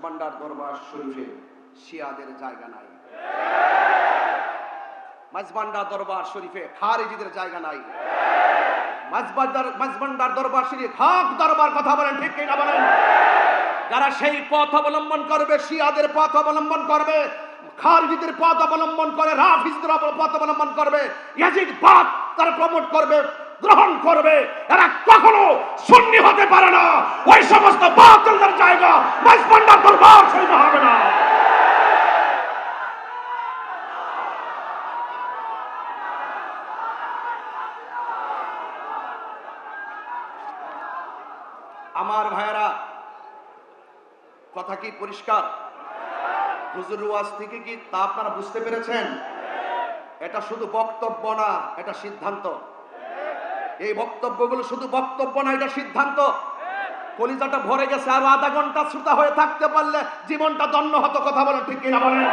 ভান্ডার দরবার শরীফে শিয়াদের জায়গা নাই। মাঝভান্ডার দরবার শরীফে খারিজিদের জায়গা নাই। মাঝভান্ডার দরবার শরীফে হক দরবার কথা বলেন, ঠিক কিনা বলেন? যারা সেই পথ অবলম্বন করবে, শিয়াদের পথ অবলম্বন করবে, খারিজিদের পথ অবলম্বন করে, রাফিজদের পথ অবলম্বন করবে, ইয়াজিদ বাদ তারা প্রমোট করবে, গ্রহণ করবে, এরা কখনো সুন্নি হতে পারে না। ওই সমস্ত বাতিলদের জায়গা মাঝভান্ডার দরবার শরীফে হবে না। আমার ভাইয়েরা, কথা কি পরিষ্কার? হুজুর ওয়াজ থেকে কি তা আপনারা বুঝতে পেরেছেন? এটা শুধু বক্তব্য না, এটা সিদ্ধান্ত। এই বক্তব্যগুলো শুধু বক্তব্য না, এটা সিদ্ধান্ত। কলিজাটা ভরে গেছে, আরো আধা ঘন্টা শ্রোতা হয়ে থাকতে পারলে জীবনটা ধন্য হতো। কথা বলেন, ঠিক কিনা বলেন?